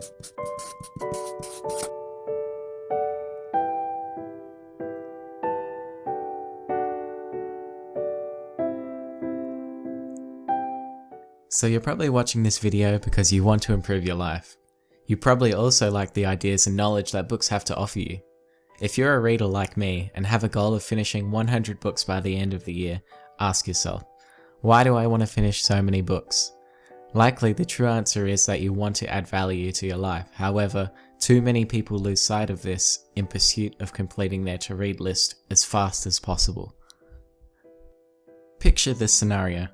So you're probably watching this video because you want to improve your life. You probably also like the ideas and knowledge that books have to offer you. If you're a reader like me and have a goal of finishing 100 books by the end of the year, ask yourself, why do I want to finish so many books? Likely the true answer is that you want to add value to your life. However, too many people lose sight of this in pursuit of completing their to-read list as fast as possible. Picture this scenario.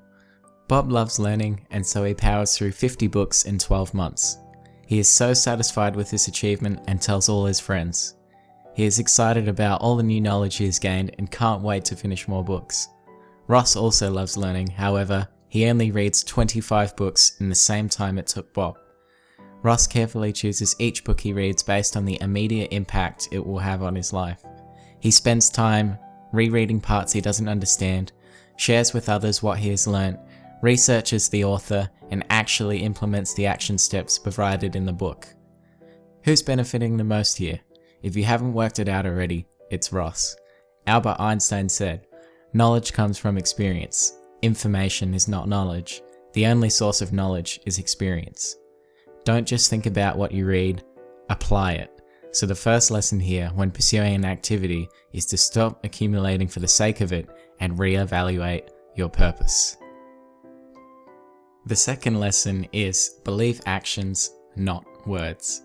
Bob loves learning, and so he powers through 50 books in 12 months. He is so satisfied with this achievement and tells all his friends. He is excited about all the new knowledge he has gained and can't wait to finish more books. Ross also loves learning, however, he only reads 25 books in the same time it took Bob. Ross carefully chooses each book he reads based on the immediate impact it will have on his life. He spends time rereading parts he doesn't understand, shares with others what he has learnt, researches the author, and actually implements the action steps provided in the book. Who's benefiting the most here? If you haven't worked it out already, it's Ross. Albert Einstein said, "Knowledge comes from experience. Information is not knowledge. The only source of knowledge is experience." Don't just think about what you read, apply it. So the first lesson here when pursuing an activity is to stop accumulating for the sake of it and reevaluate your purpose. The second lesson is believe actions, not words.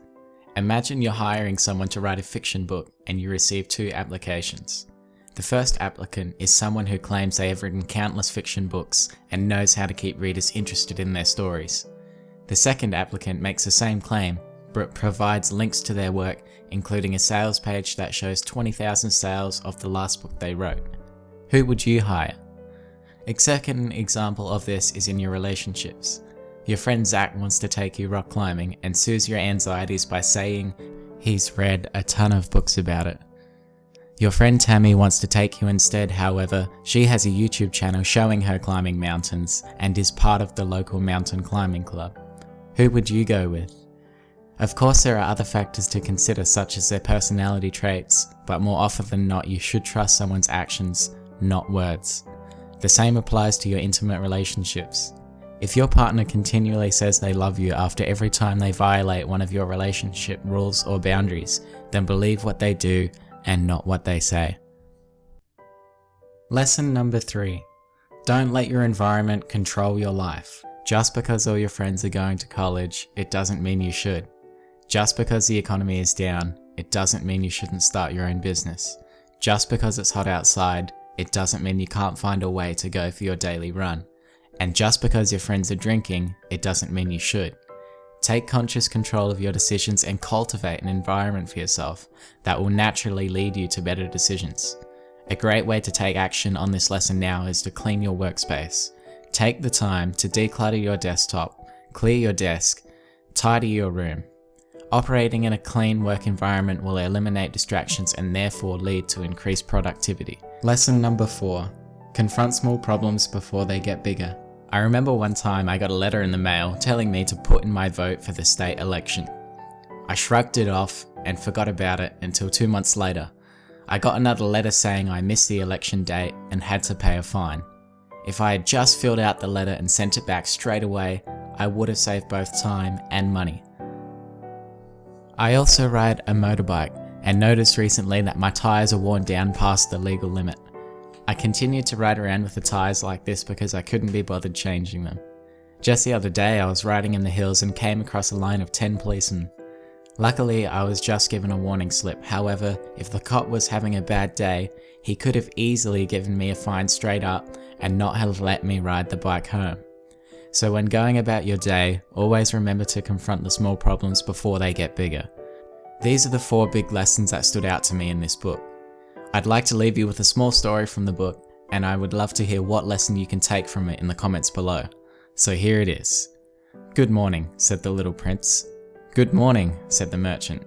Imagine you're hiring someone to write a fiction book and you receive 2 applications. The first applicant is someone who claims they have written countless fiction books and knows how to keep readers interested in their stories. The second applicant makes the same claim, but provides links to their work, including a sales page that shows 20,000 sales of the last book they wrote. Who would you hire? A second example of this is in your relationships. Your friend Zach wants to take you rock climbing and soothes your anxieties by saying he's read a ton of books about it. Your friend Tammy wants to take you instead, however, she has a YouTube channel showing her climbing mountains and is part of the local mountain climbing club. Who would you go with? Of course there are other factors to consider such as their personality traits, but more often than not you should trust someone's actions, not words. The same applies to your intimate relationships. If your partner continually says they love you after every time they violate one of your relationship rules or boundaries, then believe what they do and not what they say. Lesson number 3. Don't let your environment control your life. Just because all your friends are going to college, it doesn't mean you should. Just because the economy is down, it doesn't mean you shouldn't start your own business. Just because it's hot outside, it doesn't mean you can't find a way to go for your daily run. And just because your friends are drinking, it doesn't mean you should. Take conscious control of your decisions and cultivate an environment for yourself that will naturally lead you to better decisions. A great way to take action on this lesson now is to clean your workspace. Take the time to declutter your desktop, clear your desk, tidy your room. Operating in a clean work environment will eliminate distractions and therefore lead to increased productivity. Lesson number 4. Confront small problems before they get bigger. I remember one time I got a letter in the mail telling me to put in my vote for the state election. I shrugged it off and forgot about it until 2 months later. I got another letter saying I missed the election date and had to pay a fine. If I had just filled out the letter and sent it back straight away, I would have saved both time and money. I also ride a motorbike and noticed recently that my tyres are worn down past the legal limit. I continued to ride around with the tyres like this because I couldn't be bothered changing them. Just the other day I was riding in the hills and came across a line of 10 policemen. Luckily I was just given a warning slip, however, if the cop was having a bad day, he could have easily given me a fine straight up and not have let me ride the bike home. So when going about your day, always remember to confront the small problems before they get bigger. These are the 4 big lessons that stood out to me in this book. I'd like to leave you with a small story from the book, and I would love to hear what lesson you can take from it in the comments below. So here it is. "Good morning," said the little prince. "Good morning," said the merchant.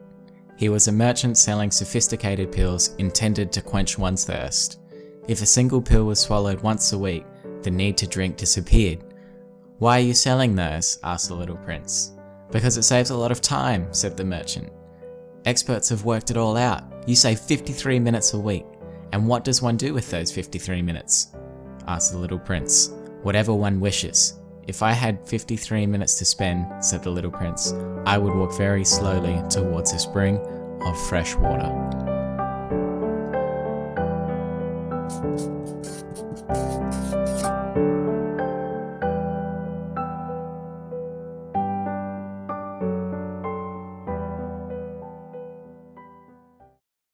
He was a merchant selling sophisticated pills intended to quench one's thirst. If a single pill was swallowed once a week, the need to drink disappeared. "Why are you selling those?" asked the little prince. Because it saves a lot of time, said the merchant. Experts have worked it all out. You save 53 minutes a week. And what does one do with those 53 minutes? Asked the little prince. Whatever one wishes. If I had 53 minutes to spend, said the little prince, I would walk very slowly towards a spring of fresh water.